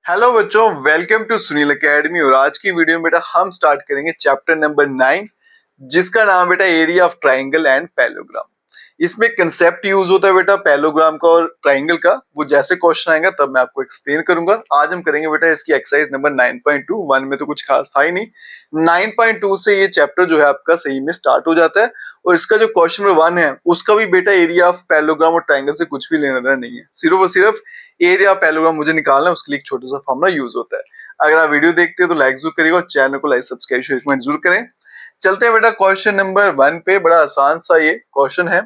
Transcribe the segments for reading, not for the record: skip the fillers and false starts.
Hello बच्चों, welcome to Sunil academy. और आज की वीडियो में बेटा हम स्टार्ट करेंगे चैप्टर नंबर 9, जिसका नाम बेटा area of triangle and parallelogram. इसमें कंसेप्ट यूज होता है बेटा पैरेललोग्राम का और ट्राइंगल का। वो जैसे क्वेश्चन आएगा तब मैं आपको एक्सप्लेन करूंगा। आज हम करेंगे बेटा इसकी एक्सरसाइज नंबर 9.2। 1 में तो कुछ खास था ही नहीं। 9.2 से ये चैप्टर जो है आपका सही में स्टार्ट हो जाता है। और इसका जो क्वेश्चन नंबर 1 है उसका भी बेटा एरिया ऑफ पैरेललोग्राम और ट्राइंगल से कुछ भी लेना देना नहीं है। सिर्फ और सिर्फ एरिया ऑफ पैरेललोग्राम मुझे निकालना है, उसके लिए एक छोटा सा फॉर्मूला यूज होता है। अगर आप वीडियो देखते हो तो लाइक जरूर करिएगा और चैनल को लाइक सब्सक्राइब शेयर कमेंट जरूर करें। चलते हैं बेटा क्वेश्चन नंबर 1 पे। बड़ा आसान सा ये क्वेश्चन है।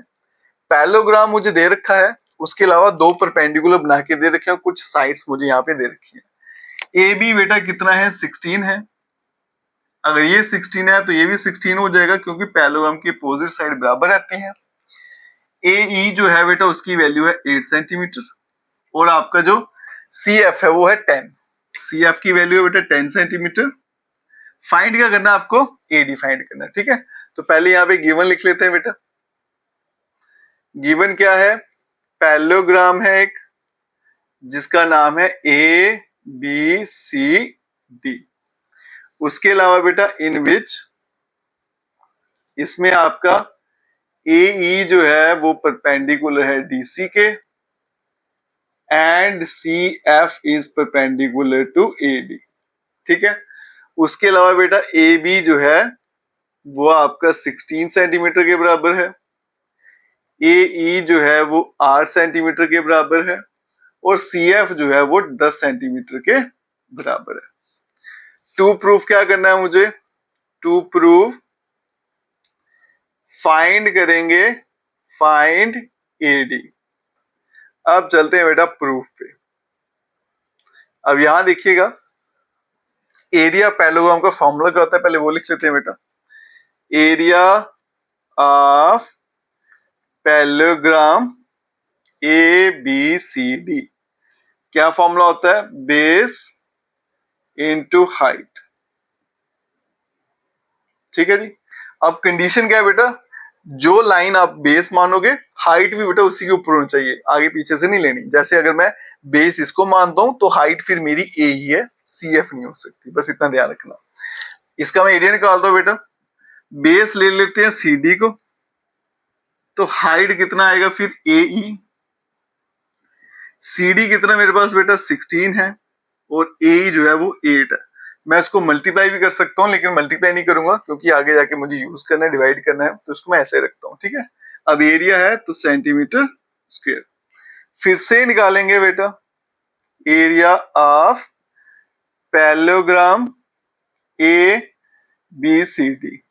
पैरेललोग्राम मुझे दे रखा है, उसके अलावा दो परपेंडिकुलर बना के दे रखे हैं, कुछ साइड्स मुझे यहाँ पे दे रखी है। ए बी बेटा कितना है? 16 है। अगर ये 16 है तो ये भी 16 हो जाएगा, क्योंकि पैरेललोग्राम की अपोजिट साइड बराबर रहती है। ए ई जो है बेटा उसकी वैल्यू है 8 सेंटीमीटर और आपका जो सी एफ है वो है 10। सी एफ की वैल्यू है बेटा 10 सेंटीमीटर। फाइंड क्या करना है आपको? ए डी फाइंड करना है। ठीक है, तो पहले यहाँ पे गिवन लिख लेते हैं बेटा। गिवन क्या है? पैरेललोग्राम है एक, जिसका नाम है ए बी सी डी। उसके अलावा बेटा इन विच इसमें आपका ए ई जो है वो परपेंडिकुलर है डीसी के and C F is perpendicular to A D. ठीक है, उसके अलावा बेटा ए बी जो है वो आपका 16 सेंटीमीटर के बराबर है। ए ई जो है वो 8 सेंटीमीटर के बराबर है और सी एफ जो है वो 10 सेंटीमीटर के बराबर है। टू प्रूफ क्या करना है मुझे? टू प्रूफ फाइंड करेंगे, फाइंड ए डी। अब चलते हैं बेटा प्रूफ पे। अब यहां देखिएगा एरिया पैरेललोग्राम का फॉर्मूला क्या होता है, पहले वो लिख लेते हैं बेटा। Area of parallelogram A B C D क्या फॉर्मूला होता है? Base into height. ठीक है जी। अब कंडीशन क्या है बेटा? जो लाइन आप बेस मानोगे हाइट भी बेटा उसी के ऊपर होनी चाहिए, आगे पीछे से नहीं लेनी। जैसे अगर मैं बेस इसको मानता हूं तो हाइट फिर मेरी ए ही है, सी एफ नहीं हो सकती। बस इतना ध्यान रखना। इसका मैं एरिया निकालता हूं बेटा। बेस ले लेते हैं सी डी को, तो हाइट कितना आएगा फिर ए ई। सी डी कितना मेरे पास बेटा? 16 है और ए जो है वो 8 है। मैं इसको मल्टीप्लाई भी कर सकता हूँ, लेकिन मल्टीप्लाई नहीं करूंगा क्योंकि आगे जाके मुझे यूज करना है, डिवाइड करना है, तो इसको मैं ऐसे रखता हूँ। ठीक है, अब एरिया है तो सेंटीमीटर स्क्वायर। फिर से निकालेंगे बेटा area of parallelogram A B C D.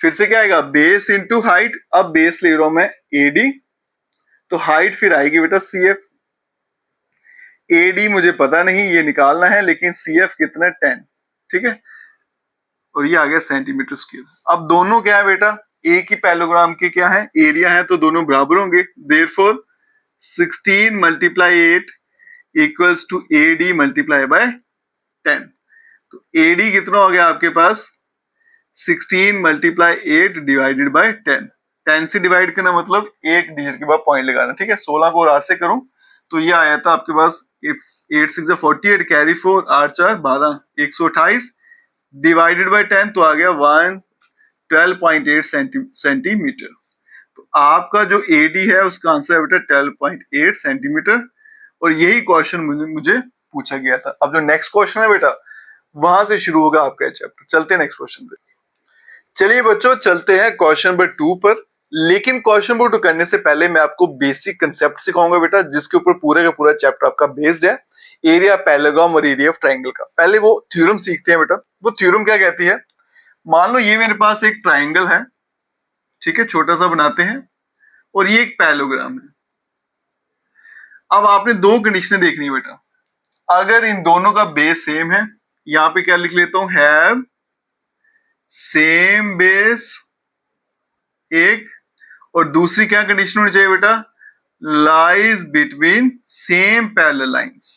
फिर से क्या आएगा? Base into height. अब बेस ले रहा हूं मैं ए डी, तो हाइट फिर आएगी बेटा सी एफ। ए डी मुझे पता नहीं, ये निकालना है, लेकिन सी एफ कितना? 10। ठीक है, और ये आ गया सेंटीमीटर स्क्वायर। अब दोनों क्या है बेटा? ए की पैरेललोग्राम के क्या है? एरिया है, तो दोनों बराबर होंगे। Therefore 16 multiply 8 equals to A D multiply by 10। तो ए डी कितना हो गया आपके पास? 16 मल्टीप्लाई 8 डिवाइडेड बाय 10। 10 से डिवाइड करना मतलब एक डिजिट के बाद पॉइंट लगाना। ठीक है, 16 को और 8 से करूं तो ये आया था आपके पास 8 6 48 कैरी 4 8 4 12 128 डिवाइडेड बाय 10, तो आ गया 12.8 सेंटीमीटर। तो आपका जो एडी है उसका आंसर है बेटा 12.8 सेंटीमीटर। और यही क्वेश्चन मुझे पूछा गया था। अब जो नेक्स्ट क्वेश्चन है बेटा वहां से शुरू होगा आपका चैप्टर। चलते हैं नेक्स्ट क्वेश्चन पे। चलिए बच्चों, चलते हैं क्वेश्चन नंबर 2 पर। लेकिन क्वेश्चन नंबर 2 करने से पहले मैं आपको बेसिक कंसेप्ट सिखाऊंगा बेटा, जिसके ऊपर पूरा का पूरा चैप्टर आपका बेस्ड है। एरिया पैरेललोग्राम और एरिया ऑफ ट्राइंगल का पहले वो थ्योरम सीखते हैं बेटा। वो थ्योरम क्या कहती है? मान लो ये मेरे पास एक ट्राइंगल है, ठीक है, छोटा सा बनाते हैं, और ये एक पैरेललोग्राम है। अब आपने दो कंडीशनें देखनी है बेटा। अगर इन दोनों का बेस सेम है, यहां पे क्या लिख लेता हूं? हैव सेम बेस एक। और दूसरी क्या कंडीशन होनी चाहिए बेटा? Lies between same parallel lines.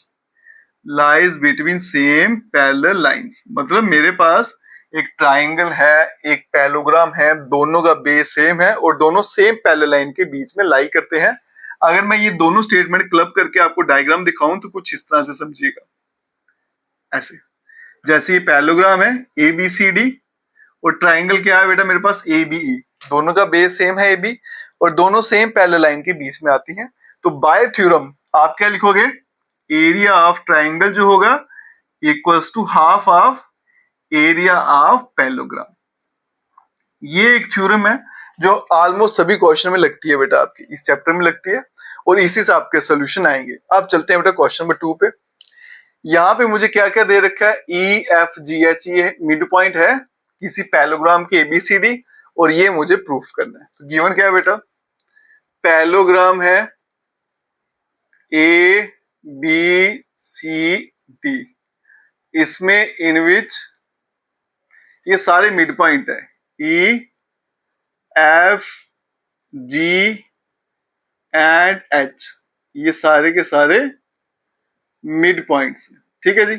Lies between same parallel lines मतलब मेरे पास एक ट्राइंगल है, एक पैरेललोग्राम है, दोनों का बेस सेम है और दोनों सेम पैरेलल लाइन के बीच में लाई करते हैं। अगर मैं ये दोनों स्टेटमेंट क्लब करके आपको डायग्राम दिखाऊं तो कुछ इस तरह से समझिएगा। ऐसे। जैसे ये पैरेललोग्राम है ABCD और ट्राइंगल क्या है बेटा मेरे पास ABE, दोनों का बेस सेम है AB और दोनों सेम पैरेलल लाइन के बीच में आती हैं। तो बाय थ्योरम आप क्या लिखोगे, एरिया ऑफ ट्राइंगल जो होगा equals to half of area of parallelogram. ये एक थ्योरम है जो ऑलमोस्ट सभी क्वेश्चन में लगती है बेटा, आपकी इस चैप्टर में लगती है और इसी से आपके सोल्यूशन आएंगे। अब चलते हैं बेटा क्वेश्चन नंबर 2 पे। यहाँ पे मुझे क्या क्या दे रखा है, EFGH, ये मिड पॉइंट है किसी पैरेललोग्राम की ABCD और ये मुझे प्रूफ करना है। तो गिवन क्या है बेटा, पैरेललोग्राम है ABCD, इसमें इन विच ये सारे मिड पॉइंट है EFG एंड H, ये सारे के सारे मिड पॉइंट्स हैं। ठीक है जी।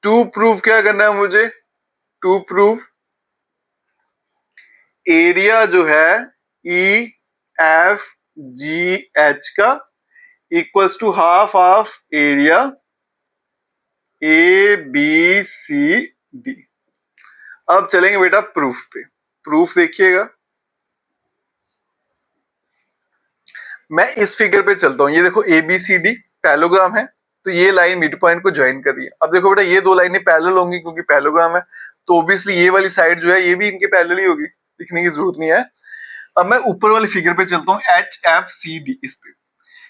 टू प्रूफ क्या करना है मुझे, टू प्रूफ एरिया जो है EFGH का equals to half of area ABCD। अब चलेंगे बेटा प्रूफ पे। प्रूफ देखिएगा, मैं इस फिगर पे चलता हूं। ये देखो ABCD पैरेललोग्राम है, तो ये लाइन मिड पॉइंट को ज्वाइन कर रही है। अब देखो बेटा ये दो लाइनें पैरेलल होंगी क्योंकि पैरेललोग्राम है, तो ऑब्वियसली ये वाली साइड जो है ये भी इनके पैरेलल ही होगी, लिखने की जरूरत नहीं है। अब मैं ऊपर वाली फिगर पे चलता हूँ HFCD, इस पे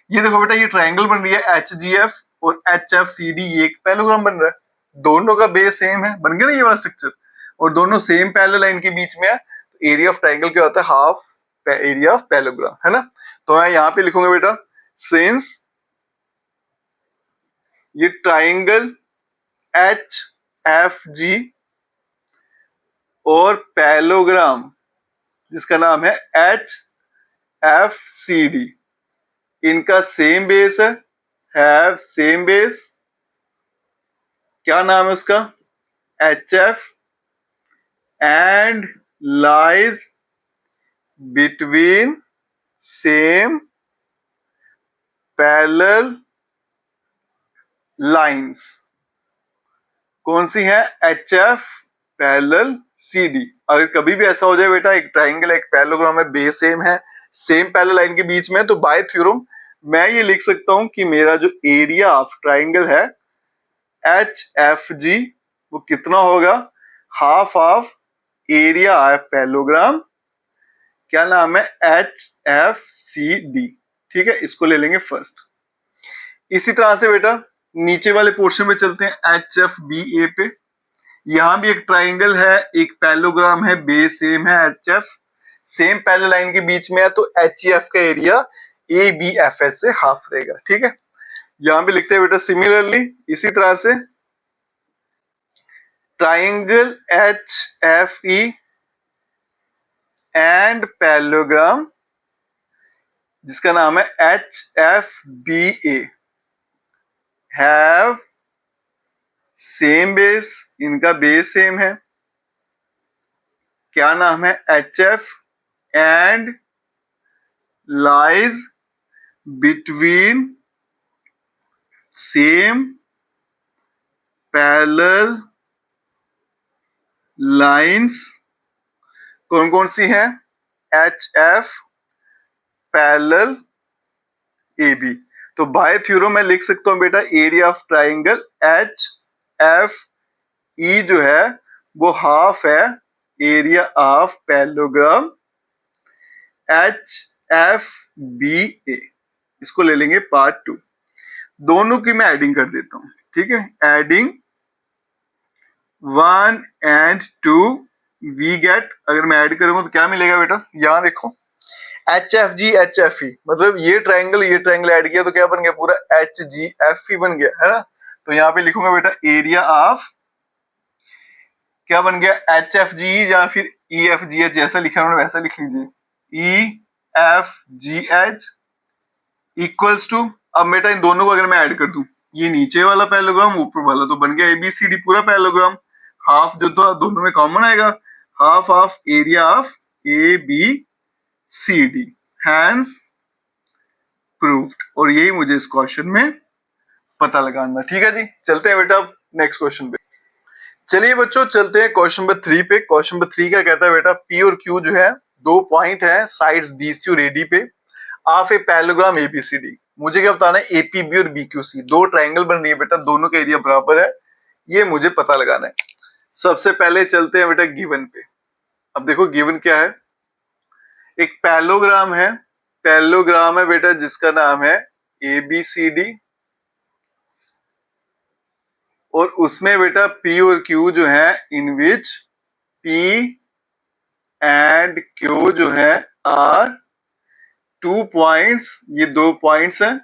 ये देखो बेटा ये ट्राइंगल बन रही है HGF और HFCD, ये एक पैरेललोग्राम बन रहा है, दोनों का बेस सेम है, बन गया ना ये वाला स्ट्रक्चर, और दोनों सेम पैरेलल लाइन के बीच में है। तो एरिया ऑफ ट्राइंगल क्या होता है, हाफ एरिया ऑफ पैरेललोग्राम, है ना। तो मैं यहाँ पे लिखूंगा बेटा, सिंस ये ट्राइंगल HFG और पैरेललोग्राम जिसका नाम है HFCD, इनका सेम बेस है, हैव सेम बेस, क्या नाम है उसका, HF, and lies between same parallel lines. कौन सी है, HF पैरेलल CD। अगर कभी भी ऐसा हो जाए बेटा एक ट्राइंगल एक पैरेललोग्राम है, बेस सेम है, सेम पैरेलल लाइन के बीच में, तो बाय थ्योरम मैं ये लिख सकता हूं कि मेरा जो एरिया ऑफ ट्राइंगल है HFG वो कितना होगा, half of area of parallelogram, क्या नाम है, HFCD। ठीक है, इसको ले लेंगे फर्स्ट। इसी तरह से बेटा नीचे वाले पोर्शन में चलते हैं HFBA पे। यहां भी एक ट्राइंगल है, एक पैरेललोग्राम है, बेस सेम है, HF सेम पैरेलल लाइन के बीच में है, तो HEF का एरिया ABFS से हाफ रहेगा। ठीक है, यहां भी लिखते हैं बेटा सिमिलरली इसी तरह से ट्राइंगल HFE एंड पैरेललोग्राम जिसका नाम है HFBA हैव सेम बेस, इनका बेस सेम है, क्या नाम है, HF, and lies between same parallel lines. कौन कौन सी हैं, HF पैरेलल AB। तो बाय थ्योरम मैं लिख सकता हूं बेटा एरिया ऑफ ट्राइंगल HFE जो है वो हाफ है एरिया ऑफ पैरेललोग्राम HFBA। इसको ले लेंगे पार्ट 2। दोनों की मैं एडिंग कर देता हूं। ठीक है, एडिंग 1 and 2 वी गेट, अगर मैं ऐड करूंगा तो क्या मिलेगा बेटा, यहां देखो HFG HFE, मतलब ये ट्राइंगल ऐड किया तो क्या बन गया, पूरा HGFE बन गया, है ना। तो यहाँ पे लिखूंगा बेटा एरिया ऑफ, क्या बन गया, HFG या फिर EFGH, जैसा लिखा उन्होंने वैसा लिख लीजिए, EFGH इक्वल्स टू, अब बेटा इन दोनों को अगर मैं ऐड कर दूं, ये नीचे वाला पैरेललोग्राम ऊपर वाला, तो बन गया ABCD पूरा पैरेललोग्राम, हाफ जो तो दोनों में कॉमन आएगा, half of area of ABCD, hence proved. और यही मुझे इस क्वेश्चन में पता लगाना। ठीक है जी, चलते हैं बेटा अब नेक्स्ट क्वेश्चन पे चलिए बच्चों, चलते हैं क्वेश्चन नंबर 3 पे। क्वेश्चन नंबर 3 क्या कहता है बेटा, पी और क्यू जो है दो पॉइंट है साइड्स डीसी और एडी पे ऑफ ए पैरेललोग्राम एबीसीडी। मुझे क्या बताना है, एपीबी और बीक्यूसी दो ट्रायंगल बन रही है बेटा, दोनों का एरिया बराबर है, ये मुझे पता लगाना है। सबसे पहले चलते हैं बेटा गिवन पे। अब देखो गिवन क्या है, एक पैरेललोग्राम है, पैरेललोग्राम है बेटा जिसका नाम है एबीसीडी, और उसमें बेटा पी और क्यू जो है, इन विच पी एंड क्यू जो है आर 2 पॉइंट्स, ये 2 पॉइंट्स हैं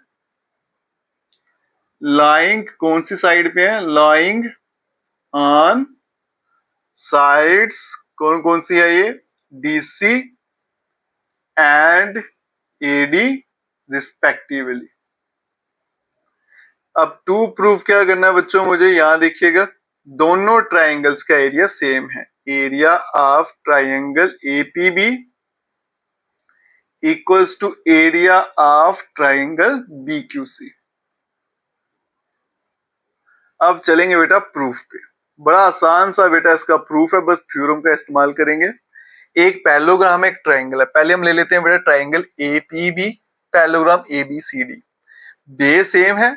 लाइंग, कौन सी साइड पे है, लाइंग ऑन साइड्स, कौन कौन सी है ये, डीसी एंड एडी रिस्पेक्टिवली। अब टू प्रूफ क्या करना है बच्चों, मुझे यहां देखिएगा, दोनों ट्राइंगल्स का एरिया सेम है, area of triangle APB equals to area of triangle BQC. अब चलेंगे बेटा प्रूफ पे, बड़ा आसान सा बेटा इसका प्रूफ है, बस थ्योरम का इस्तेमाल करेंगे। एक पैरेललोग्राम है, एक ट्राइंगल है, पहले हम ले लेते हैं बेटा triangle APB, parallelogram ABCD, base same है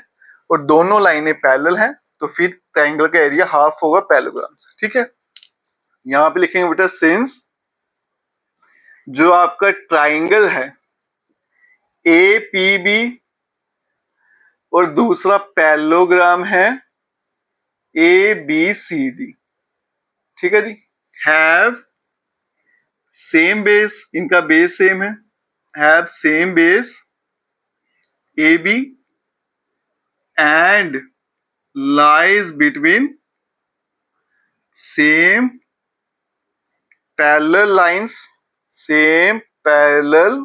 और दोनों लाइनें पैरेलल हैं, तो फिर ट्राइंगल का एरिया हाफ होगा पैरेललोग्राम से, ठीक है। यहां पे लिखेंगे बेटा सिंस जो आपका ट्राइंगल है एपीबी और दूसरा पैरेललोग्राम है एबीसीडी, ठीक है जी, हैव सेम बेस, इनका बेस सेम है, have same base AB and lies between same parallel lines, same parallel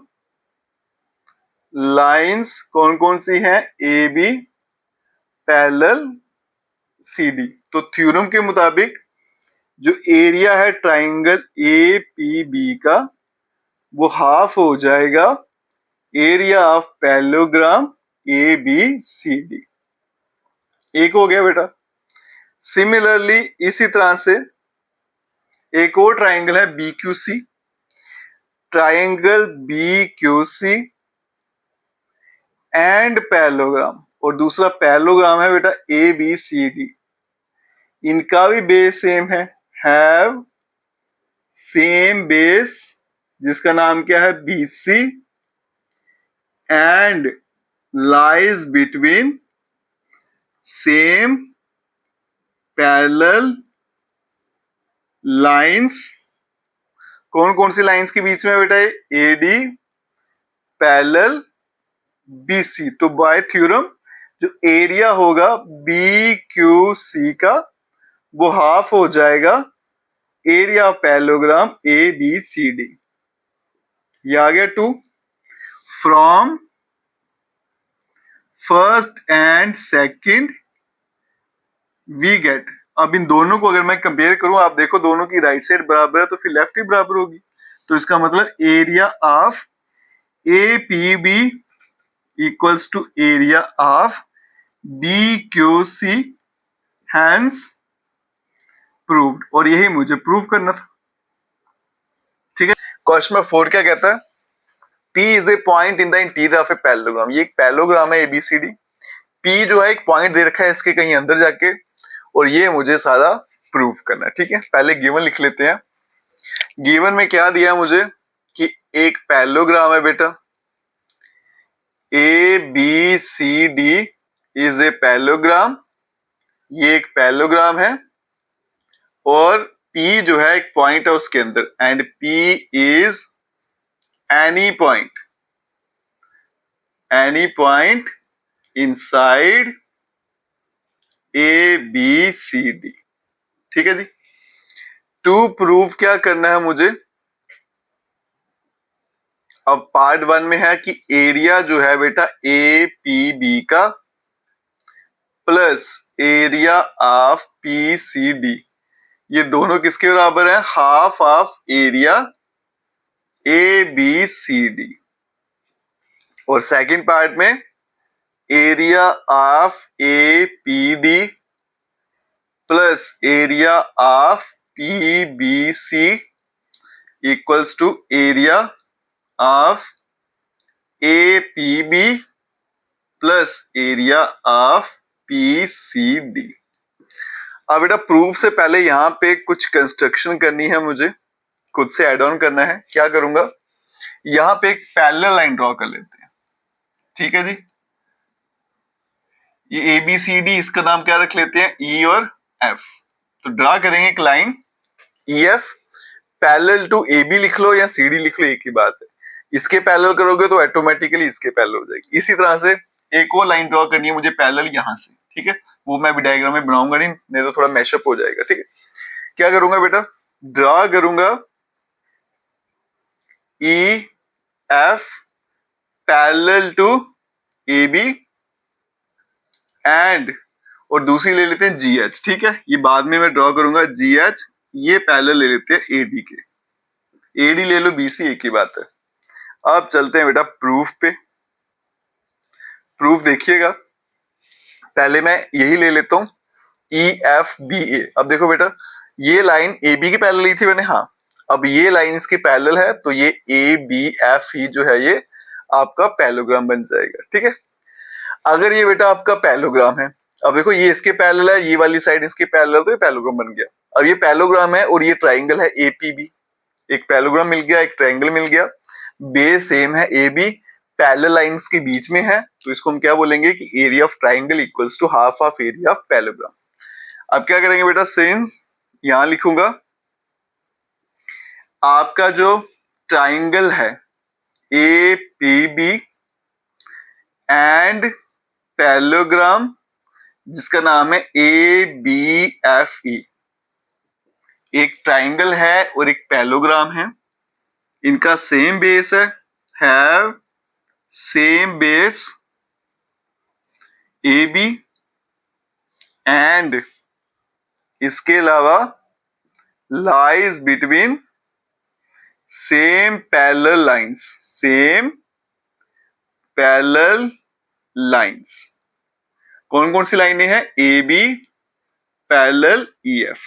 lines कौन कौन सी हैं, AB पैरेलल CD। तो थ्योरम के मुताबिक जो एरिया है ट्राइंगल APB का वो हाफ हो जाएगा एरिया ऑफ पैरेललोग्राम ABCD। एक हो गया बेटा। सिमिलरली इसी तरह से एक और ट्राइंगल है BQC, triangle BQC and parallelogram, और दूसरा पैरेललोग्राम है बेटा ABCD, इनका भी बेस सेम है, हैव सेम बेस जिसका नाम क्या है BC and lies between same parallel lines, कौन कौन सी लाइंस के बीच में बेटा AD पैरेलल BC। तो बाय थ्योरम जो एरिया होगा BQC का वो हाफ हो जाएगा एरिया ऑफ पैरेललोग्राम ABCD। ये आ गया 2 from first and second we get. अब इन दोनों को अगर मैं कंपेयर करूं, आप देखो दोनों की राइट साइड बराबर है तो फिर लेफ्ट ही बराबर होगी, तो इसका मतलब area of APB equals to area of BQC, hence proved. और यही मुझे प्रूव करना था, ठीक है। क्वेश्चन नंबर 4 क्या कहता है, P is a point in the interior of a parallelogram. ये एक पैरेललोग्राम है ABCD, P जो है एक पॉइंट दे रखा है इसके कहीं अंदर जाके, और ये मुझे सारा प्रूव करना है, ठीक है। पहले गिवन लिख लेते हैं। गिवन में क्या दिया मुझे कि एक पैरेललोग्राम है बेटा ABCD इज ए पैरेललोग्राम, ये एक पैरेललोग्राम है, और P जो है एक पॉइंट है उसके अंदर, and P is any point inside ABCD, ठीक है जी। टू प्रूव क्या करना है मुझे, अब पार्ट 1 में है कि एरिया जो है बेटा APB का प्लस एरिया ऑफ PCD, ये दोनों किसके बराबर है, हाफ ऑफ एरिया ABCD। और सेकंड पार्ट में area of APD plus area of P B C equals to area of A P B plus area of P C D. अब बेटा proof से पहले यहाँ पे कुछ कंस्ट्रक्शन करनी है, मुझे खुद से ऐड ऑन करना है। क्या करूंगा, यहाँ पे एक पैरेलल लाइन ड्रॉ कर लेते हैं। ठीक है जी, ये ए बी सी डी, इसका नाम क्या रख लेते हैं, ई और एफ। तो ड्रा करेंगे एक line E F, parallel to A B लिख लो या सी डी लिख लो, एक ही बात है। इसके पैरेलल करोगे तो ऑटोमेटिकली इसके पैरेलल हो जाएगी। इसी तरह से एक और लाइन ड्रॉ करनी है मुझे पैरेलल यहाँ से। ठीक है, वो मैं भी डायग्राम में बनाऊंगा नहीं तो थोड़ा मैशअप हो जाएगा। ठीक है, क्या करूंगा बेटा, ड्रॉ करूंगा E F parallel to A B and, और दूसरी ले लेते हैं जी एच। ठीक है, ये बाद में मैं ड्रॉ करूंगा जी एच, ये पैरेलल ले लेते हैं ए डी के। ए डी ले लो, बी सी, एक ही बात है। अब चलते हैं बेटा प्रूफ पे। प्रूफ देखिएगा, पहले मैं यही ले लेता हूं ई एफ बी ए। अब देखो बेटा, ये लाइन ए बी के पैरेलल ली थी मैंने, हाँ। अब ये लाइन इसके पैरेलल है, तो ये ए बी एफ ही जो है ये आपका पैरेललोग्राम बन जाएगा। ठीक है, अगर ये बेटा आपका पैरेललोग्राम है, अब देखो ये इसके पैरेलल है, ये वाली साइड इसके पैरेलल, तो ये पैरेललोग्राम बन गया। अब ये पैरेललोग्राम है और ये ट्राइंगल है ए पी बी, एक पैरेललोग्राम मिल गया, एक ट्राइंगल मिल गया। बेस सेम है, ए बी पैरेलल लाइंस के बीच में है, तो इसको हम क्या बोलेंगे कि area of triangle equals to half of area of parallelogram. अब क्या करेंगे बेटा, सिंस यहां लिखूंगा आपका जो ट्राइंगल है A P B and parallelogram जिसका नाम है ए बी एफ ई, एक ट्राइंगल है और एक पैरेललोग्राम है, इनका सेम बेस है, have same base A B and इसके अलावा lies between same parallel lines, same parallel lines. कौन कौन सी लाइनें हैं, A B parallel E F.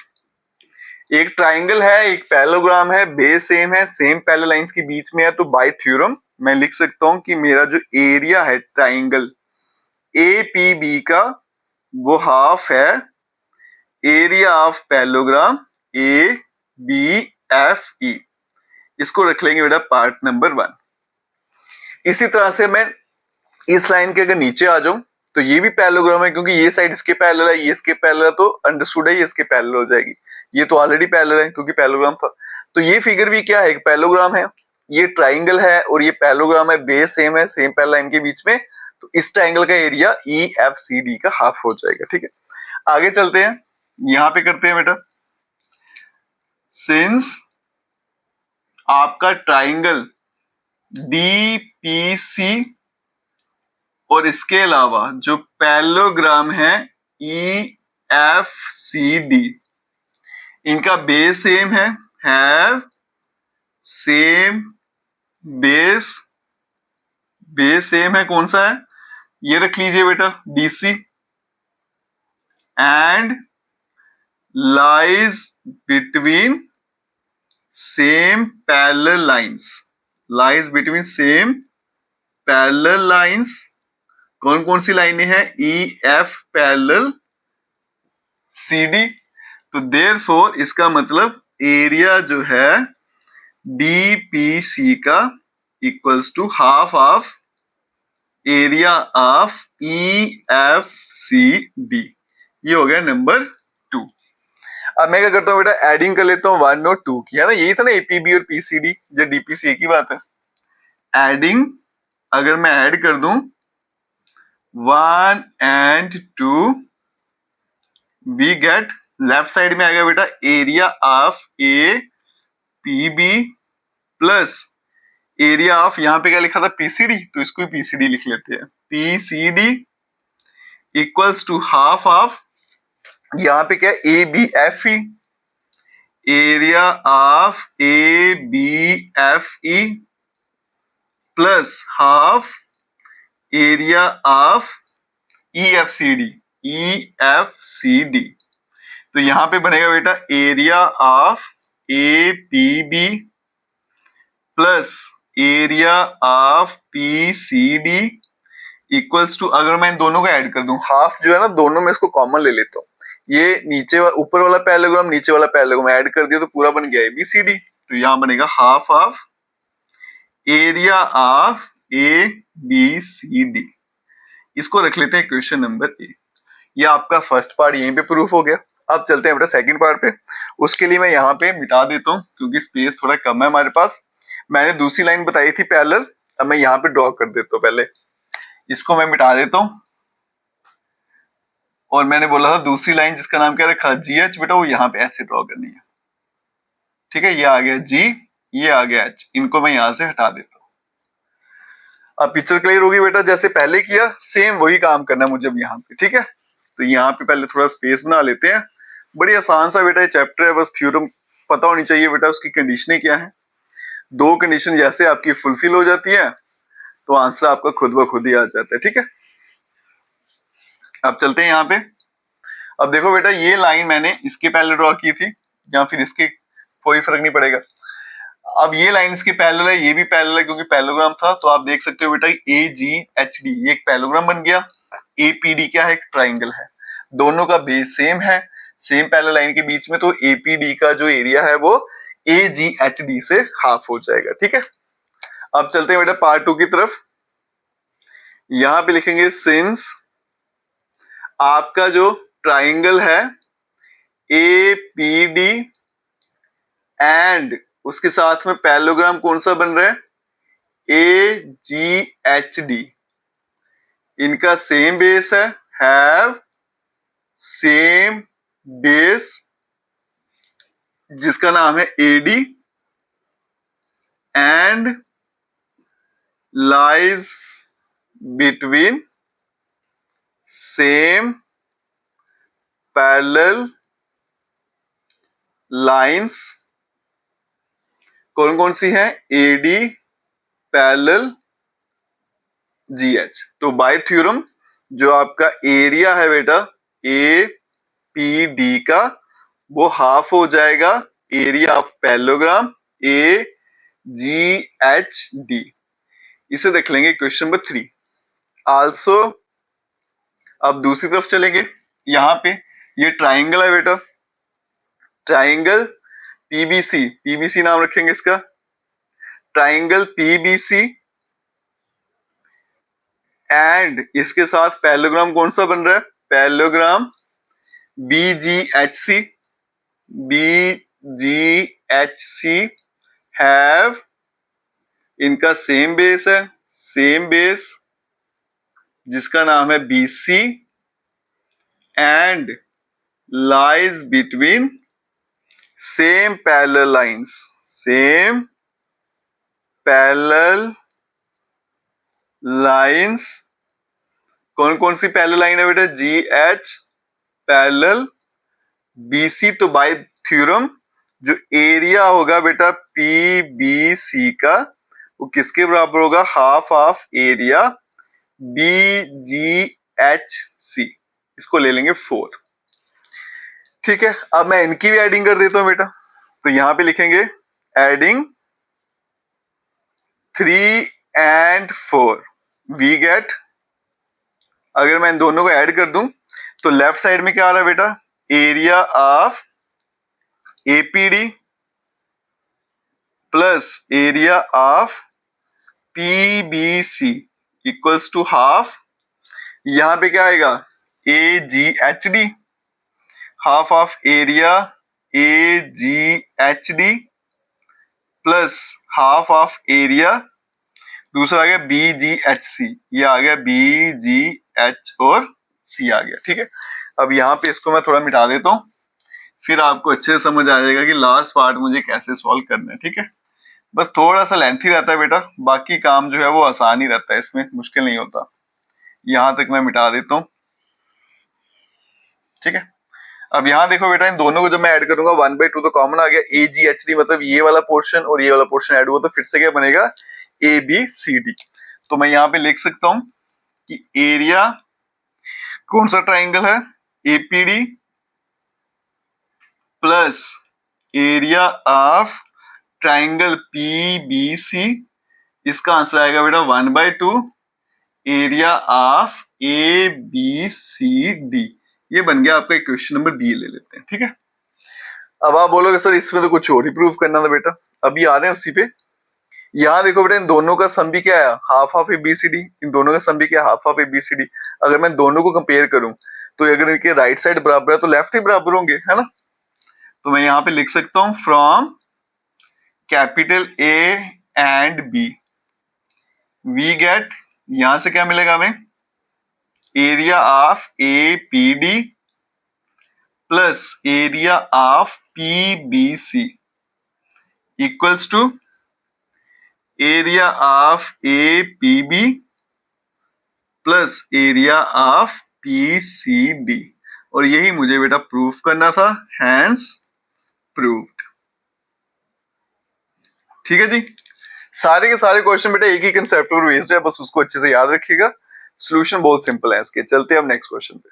एक ट्राइंगल है, एक पैरेललोग्राम है, बेस सेम है, सेम पैरेलल लाइंस के बीच में है, तो बाय थ्योरम मैं लिख सकता हूं कि मेरा जो एरिया है ट्राइंगल ए पी बी का वो हाफ है area of parallelogram A B F E. इसको रख लेंगे बेटा पार्ट नंबर 1। इसी तरह से मैं इस लाइन के अगर नीचे आ जाऊं तो ये भी पैरेललोग्राम है, क्योंकि ये साइड इसके पैरेलल है, ये इसके पैरेलल है, तो अंडरस्टूड है ये इसके पैरेलल हो जाएगी। ये तो ऑलरेडी पैरेलल है क्योंकि पैरेललोग्राम था। तो ये फिगर भी क्या है, एक पैरेललोग्राम है, ये ट्राइंगल है और ये पैरेललोग्राम है, बेस सेम है, सेम पैरेलल लाइन के बीच में, तो इस ट्राइंगल का area E F C D का हाफ हो जाएगा। ठीक है, आगे चलते हैं, यहां पे करते हैं बेटा, सिंस आपका ट्राइंगल डी पी सी और इसके अलावा जो पैरेललोग्राम है ई एफ सी डी, इनका बेस सेम है, have same base, base same है, कौन सा है, ये रख लीजिए बेटा DC, and lies between same parallel lines, lies between same parallel lines. कौन कौन सी लाइनें हैं, E F parallel C D. तो देयरफॉर इसका मतलब एरिया जो है डी पी सी का equals to half of area of E F C D. ये हो गया नंबर 2। अब मैं क्या करता हूँ बेटा, एडिंग कर लेता हूँ 1 और 2 की, है ना, यही था ना एपीबी और पीसीडी, जो डीपीसी एक ही बात है। एडिंग अगर मैं ऐड कर दूं 1 and 2, we get, left side में आएगा बेटा area of A P B plus area of, यहां पे क्या लिखा था पीसीडी, तो इसको भी पीसीडी लिख लेते हैं, PCD equals to half of, यहां पे क्या A B F E, area of A B F E plus half area of E F C D, E F C D. तो यहाँ पे बनेगा बेटा area of A P B plus area of P C D equals to, अगर मैं इन दोनों को add कर दूं, हाफ जो है ना दोनों में इसको कॉमन ले लेता हूँ, ये नीचे ऊपर वाला पैरेललोग्राम नीचे वाला पैरेललोग्राम ऐड कर दिया तो पूरा बन गया ABCD। तो यहाँ बनेगा half of area of ABCD। इसको रख लेते हैं क्वेश्चन नंबर ए। ये आपका फर्स्ट पार्ट यहीं पे प्रूफ हो गया। अब चलते हैं बेटा सेकंड पार्ट पे। उसके लिए मैं यहाँ पे मिटा देता हूँ क्योंकि स्पेस थोड़ा कम है हमारे पास। मैंने दूसरी लाइन बताई थी पैरेलल, अब मैं यहाँ पे ड्रॉ कर देता हूँ। पहले इसको मैं मिटा देता हूँ और मैंने बोला था दूसरी लाइन जिसका नाम क्या रखा GH, बेटा वो यहाँ पे ऐसे ड्रॉ करनी है। ठीक है, ये आ गया G, ये आ गया H, इनको मैं यहाँ से हटा देता हूँ। अब पिक्चर क्लियर होगी बेटा, जैसे पहले किया सेम वही काम करना है मुझे अब यहाँ पे। ठीक है, तो यहाँ पे पहले थोड़ा स्पेस बना लेते हैं। बड़ी आसान सा बेटा ये चैप्टर है, बस थ्योरम पता होनी चाहिए बेटा उसकी कंडीशनें क्या है। दो कंडीशन जैसे आपकी फुलफिल हो जाती है तो आंसर आपका खुद ब खुद ही आ जाता है। ठीक है, अब चलते हैं यहाँ पे। अब देखो बेटा ये लाइन मैंने इसके पहले ड्रॉ की थी या फिर इसके, कोई फर्क नहीं पड़ेगा। अब ये लाइन इसके पैरेलल है, ये भी पैरेलल है क्योंकि पैरेललोग्राम था। तो आप देख सकते हो बेटा AGHD ये एक पैरेललोग्राम बन गया। APD क्या है, एक ट्राइंगल है। दोनों का बेस सेम है, सेम पैरेलल लाइन के बीच में, तो APD का जो एरिया है वो AGHD से हाफ हो जाएगा। ठीक है, अब चलते हैं बेटा पार्ट 2 की तरफ। यहां पे लिखेंगे सिंस आपका जो ट्राइंगल है APD एंड उसके साथ में पैरेललोग्राम कौन सा बन रहा है AGHD, इनका सेम बेस है, हैव सेम बेस जिसका नाम है AD and lies between same parallel lines. कौन कौन सी है, AD पैरेलल GH। तो बाय थ्योरम जो आपका एरिया है बेटा APD का वो हाफ हो जाएगा एरिया ऑफ पैरेललोग्राम AGHD। इसे देख लेंगे क्वेश्चन नंबर 3। आल्सो अब दूसरी तरफ चलेंगे। यहाँ पे ये ट्राइंगल है बेटा, ट्राइंगल PBC नाम रखेंगे इसका, ट्राइंगल PBC एंड इसके साथ पैरेललोग्राम कौन सा बन रहा है, पैरेललोग्राम BGHC हैव, इनका सेम बेस है, सेम बेस जिसका नाम है BC and lies between same parallel lines, same parallel lines. कौन कौन सी पैरेलल लाइन है बेटा, GH पैरेलल BC। तो बाय थ्योरम जो एरिया होगा बेटा PBC का वो किसके बराबर होगा, हाफ ऑफ एरिया BGHC। इसको ले लेंगे 4। ठीक है, अब मैं इनकी भी एडिंग कर देता हूं बेटा। तो यहां पे लिखेंगे एडिंग 3 and 4 वी गेट, अगर मैं इन दोनों को ऐड कर दूं तो लेफ्ट साइड में क्या आ रहा है बेटा, area of APD plus area of PBC equals to half. यहां पे क्या आएगा AGHD, half of area AGHD plus half of area, दूसरा आ गया BGHC, ये आ गया BGH और C आ गया। ठीक है, अब यहाँ पे इसको मैं थोड़ा मिटा देता हूँ, फिर आपको अच्छे से समझ आ जाएगा कि लास्ट पार्ट मुझे कैसे सॉल्व करना है। ठीक है, बस थोड़ा सा लेंथी रहता है बेटा, बाकी काम जो है वो आसान ही रहता है, इसमें मुश्किल नहीं होता। यहां तक मैं मिटा देता हूँ। ठीक है, अब यहाँ देखो बेटा इन दोनों को जब मैं ऐड करूंगा 1/2 तो कॉमन आ गया, AGHD मतलब ये वाला पोर्शन और ये वाला पोर्शन ऐड हुआ तो फिर से क्या बनेगा ABCD। तो मैं यहाँ पे लिख सकता हूं कि एरिया कौन सा ट्राइंगल है APD plus area of triangle PBC, इसका आंसर आएगा बेटा 1/2 एरिया ऑफ ABCD। ये बन गया आपका क्वेश्चन नंबर बी, ले लेते हैं, ठीक है। अब आप बोलोगे सर इसमें तो कुछ और ही प्रूफ करना था बेटा, अभी आ रहे हैं उसी पे। यहाँ देखो बेटा, इन दोनों का सम भी क्या है, हाफ ऑफ ABCD, इन दोनों का सम भी क्या है, हाफ ऑफ ABCD। अगर मैं दोनों को कंपेयर करूं तो अगर इनके राइट साइड बराबर है तो लेफ्ट ही बराबर होंगे, है ना। तो मैं यहाँ पे लिख सकता हूं from capital A and B we get, यहां से क्या मिलेगा हमें, area of APD plus area of PBC equals to area of APB plus area of PCD। और यही मुझे बेटा प्रूफ करना था, हैंस प्रूव्ड। ठीक है जी, सारे के सारे क्वेश्चन बेटा एक ही कंसेप्ट पर बेस्ड है, बस उसको अच्छे से याद रखिएगा। सॉल्यूशन बहुत सिंपल है इसके। चलते हैं अब नेक्स्ट क्वेश्चन पे।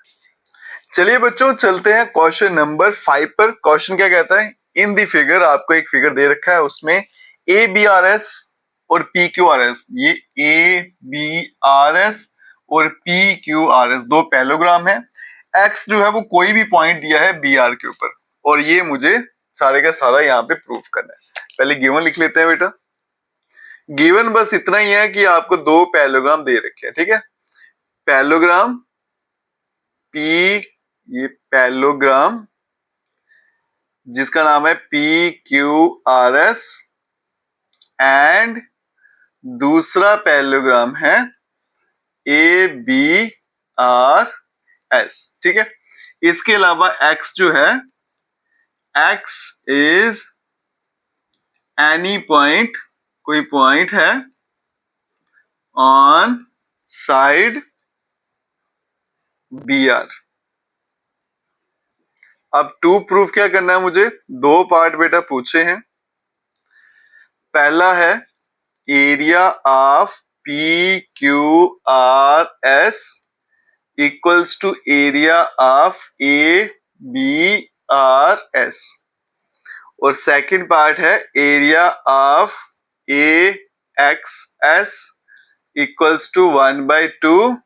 चलिए बच्चों चलते हैं क्वेश्चन नंबर 5 पर। क्वेश्चन क्या कहता है, इन दी फिगर, आपको एक फिगर दे रखा है, उसमें ABRS और PQRS, ये ABRS और PQRS दो पैलोग्राम है। X जो है वो कोई भी पॉइंट दिया है BR के ऊपर, और ये मुझे सारे का सारा यहाँ पे प्रूफ करना है। पहले गिवन लिख लेते हैं बेटा। गिवन बस इतना ही है कि आपको दो पैलोग्राम दे रखे हैं, ठीक है। पैलोग्राम P, ये पैलोग्राम जिसका नाम है PQRS, एंड दूसरा पैलोग्राम है ABRS, ठीक है। इसके अलावा X जो है, X इज एनी पॉइंट, कोई पॉइंट है ऑन साइड BR। अब टू प्रूफ क्या करना है मुझे, दो पार्ट बेटा पूछे हैं। पहला है area of PQRS equals to area of ABRS, और सेकंड पार्ट है area of AXS equals to 1/2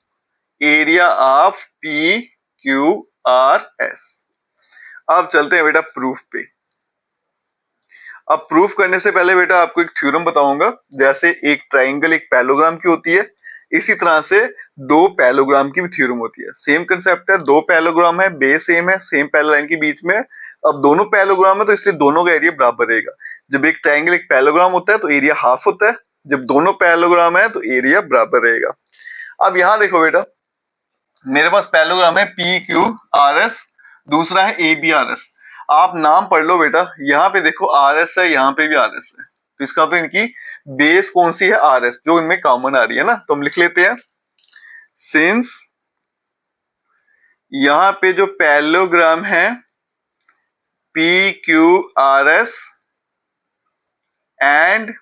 area of PQRS। अब चलते हैं बेटा प्रूफ पे। अब प्रूफ करने से पहले बेटा आपको एक थ्योरम बताऊंगा। जैसे एक ट्राइंगल एक पैलोग्राम की होती है, इसी तरह से दो पैलोग्राम की भी थ्योरम होती है। सेम कंसेप्ट है, दो पैलोग्राम है, बेस सेम है, सेम पैरेलल लाइन के बीच में। अब दोनों पैलोग्राम है तो इसलिए दोनों का एरिया बराबर रहेगा। जब एक ट्राइंगल एक पैलोग्राम होता है तो एरिया हाफ होता है, जब दोनों पैलोग्राम है तो एरिया बराबर रहेगा। अब यहां देखो बेटा, मेरे पास पैलोग्राम है PQRS, दूसरा है ABRS। आप नाम पढ़ लो बेटा, यहाँ पे देखो RS है, यहाँ पे भी RS है, तो इसका तो इनकी बेस कौन सी है, RS, जो इनमें कॉमन आ रही है ना। तो हम लिख लेते हैं, सिंस यहाँ पे जो पैलोग्राम है PQRS एंड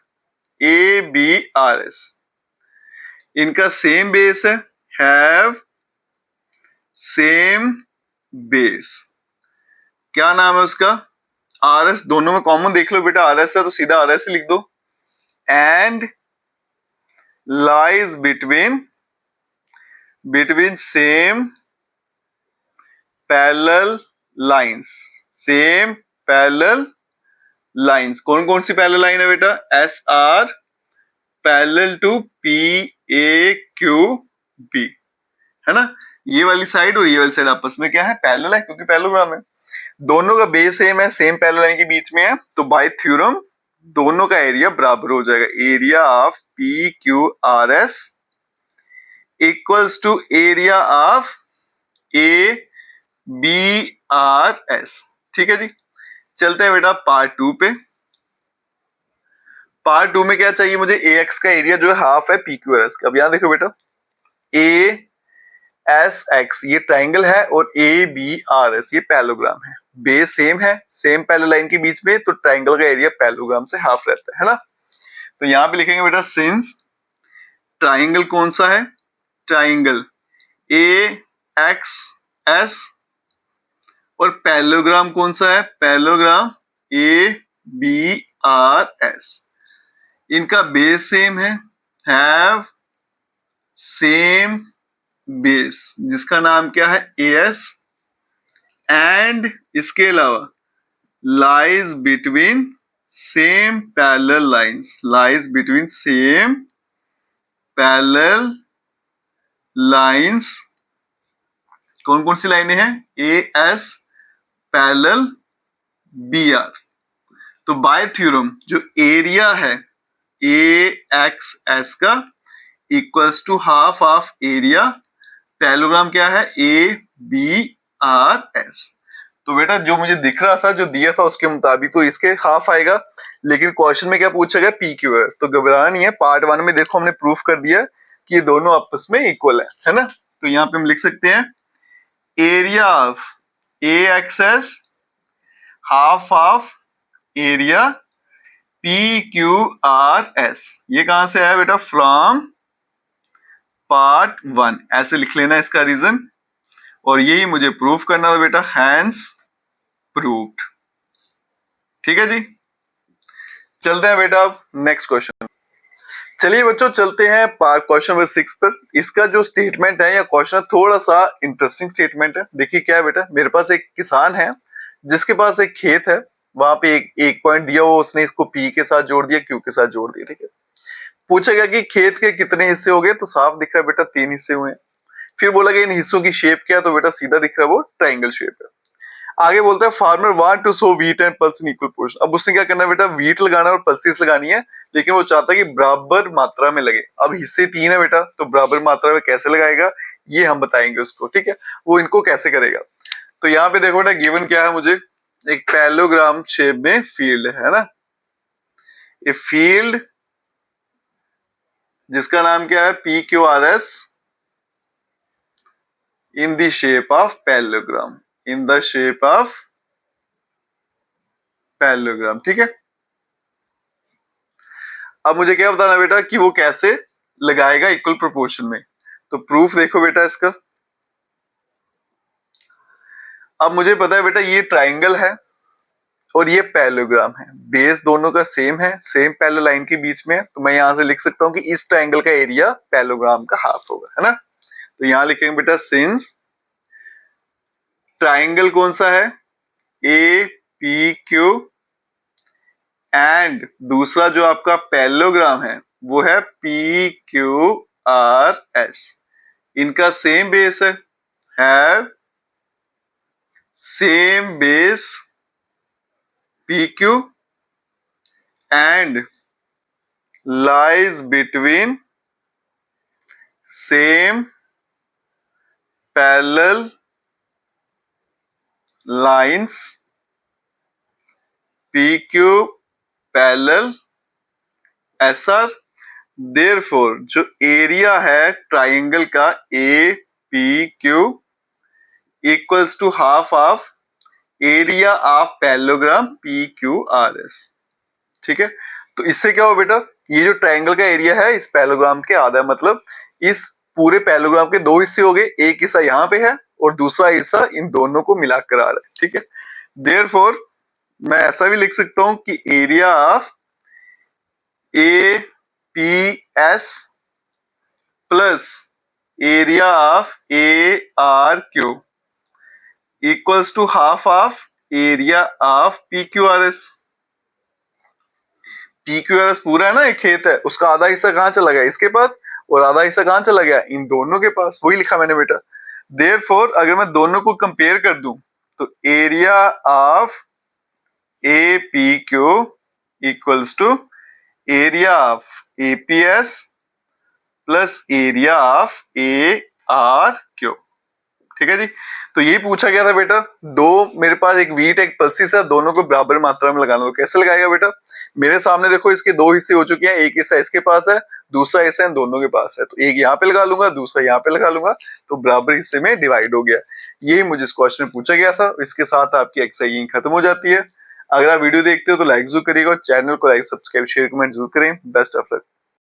ABRS, इनका सेम बेस है, हैव सेम बेस। क्या नाम है उसका, RS। दोनों में कॉमन देख लो बेटा, RS है तो सीधा RS ही लिख दो। And lies between same parallel lines, same parallel lines. कौन कौन सी पैरेलल लाइन है बेटा, SR पैरेलल टू PAQB, है ना। ये वाली साइड और ये वाली साइड आपस में क्या है, पैरेलल है, क्योंकि पैरेललोग्राम है। दोनों का बेस सेम है, सेम पैरेलल लाइन के बीच में है, तो बाय थ्योरम दोनों का एरिया बराबर हो जाएगा। Area of PQRS equals to area of ABRS। ठीक है जी, चलते हैं बेटा पार्ट 2 पे। पार्ट 2 में क्या चाहिए मुझे, AX का एरिया जो है हाफ है PQRS का। अब यहां देखो बेटा, ASX ये ट्राइंगल है और ABRS ये पैरेललोग्राम है। बेस सेम है, सेम पैरेलल लाइन के बीच में, तो ट्राइंगल का एरिया पैरेललोग्राम से हाफ रहता है ना। तो यहां पे लिखेंगे बेटा, सिंस ट्राइंगल कौन सा है, ट्राइंगल AXS और पैरेललोग्राम कौन सा है? Parallelogram ABRS। इनका बेस सेम है, हैव सेम बेस, जिसका नाम क्या है? AS। एंड इसके अलावा lies between same parallel lines, lies between same parallel lines. कौन कौन सी लाइनें हैं? AS parallel BR। तो बाय थ्योरम जो एरिया है AXS का equals to half of area, parallelogram क्या है? ABRS। तो बेटा जो मुझे दिख रहा था, जो दिया था उसके मुताबिक तो इसके हाफ आएगा, लेकिन क्वेश्चन में क्या पूछा गया? PQRS। तो घबराना नहीं है, पार्ट 1 में देखो हमने प्रूफ कर दिया कि ये दोनों आपस में इक्वल है ना। तो यहाँ पे हम लिख सकते हैं area of AXS half of area PQRS। ये कहां से आया बेटा? From part 1। ऐसे लिख लेना इसका रीजन, और यही मुझे प्रूफ करना था बेटा, हैंस प्रूव्ड। ठीक है जी, चलते हैं बेटा अब नेक्स्ट क्वेश्चन। चलिए बच्चों चलते हैं क्वेश्चन नंबर 6 पर। इसका जो स्टेटमेंट है या क्वेश्चन थोड़ा सा इंटरेस्टिंग स्टेटमेंट है। देखिए क्या है बेटा, मेरे पास एक किसान है जिसके पास एक खेत है, वहां पे एक पॉइंट दिया हुआ, उसने इसको P के साथ जोड़ दिया, Q के साथ जोड़ दिया। ठीक है, पूछा गया कि खेत के कितने हिस्से हो गए, तो साफ दिख रहा है बेटा 3 हिस्से हुए हैं। फिर बोला गया इन हिस्सों की शेप क्या है, तो बेटा सीधा दिख रहा है वो ट्राइंगल शेप है। आगे बोलता है farmer want to sow wheat and pulse in equal portion. अब उसने क्या करना है बेटा? व्हीट लगाना और पल्सेस लगानी है, लेकिन वो चाहता है कि बराबर मात्रा में लगे। अब हिस्से 3 है बेटा, तो बराबर मात्रा में कैसे लगाएगा ये हम बताएंगे उसको। ठीक है, वो इनको कैसे करेगा। तो यहाँ पे देखो बेटा गिवन क्या है मुझे, एक पैरेललोग्राम शेप में फील्ड है ना, ये फील्ड जिसका नाम क्या है? PQRS in the shape of parallelogram, in the shape of parallelogram. ठीक है, अब मुझे क्या बताना बेटा कि वो कैसे लगाएगा इक्वल प्रोपोर्शन में। तो प्रूफ देखो बेटा इसका। अब मुझे पता है बेटा ये ट्राइंगल है और ये पैरेललोग्राम है, बेस दोनों का सेम है, सेम पैरेलल लाइन के बीच में है। तो मैं यहां से लिख सकता हूं कि इस ट्राइंगल का एरिया पैरेललोग्राम का हाफ होगा, है ना। तो यहां लिखेंगे बेटा सिंस ट्राइंगल कौन सा है? APQ, एंड दूसरा जो आपका पैरेललोग्राम है वो है PQRS। इनका सेम बेस है, have same base PQ and lies between same parallel lines PQ parallel SR। therefore जो एरिया है ट्राइंगल का APQ equals to half of area of parallelogram PQRS। ठीक है, तो इससे क्या हो बेटा, ये जो ट्राइंगल का एरिया है इस पैरेललोग्राम के आधा है, मतलब इस पूरे पैरेललोग्राम के 2 हिस्से हो गए, एक हिस्सा यहाँ पे है और दूसरा हिस्सा इन दोनों को मिलाकर आ रहा है। ठीक है, देयरफॉर मैं ऐसा भी लिख सकता हूं कि area of APS plus area of ARQ equals to half of area of PQRS। PQRS पूरा है ना, एक खेत है, उसका आधा हिस्सा कहां चला गया? इसके पास, और आधा हिस्सा कहां चला गया? इन दोनों के पास। वही लिखा मैंने बेटा। देयरफॉर अगर मैं दोनों को कंपेयर कर दूं तो area of APQ equals to area of APS plus area of ARQ। ठीक है जी, तो ये पूछा गया था बेटा, दो मेरे पास एक व्हीट एक पल्सिस है, दोनों को बराबर मात्रा में लगाना। तो कैसे लगाएगा बेटा? मेरे सामने देखो इसके 2 हिस्से हो चुके हैं, एक हिस्सा इसके पास है, दूसरा हिस्सा इन दोनों के पास है। तो एक यहाँ पे लगा लूंगा, दूसरा यहाँ पे लगा लूंगा, तो बराबर हिस्से में डिवाइड हो गया। यही मुझे इस क्वेश्चन में पूछा गया था। इसके साथ आपकी एक्सरसाइज खत्म हो जाती है। अगर आप वीडियो देखते हो तो लाइक जरूर करिएगा, चैनल को लाइक सब्सक्राइब शेयर कमेंट जरूर करें। Best of luck.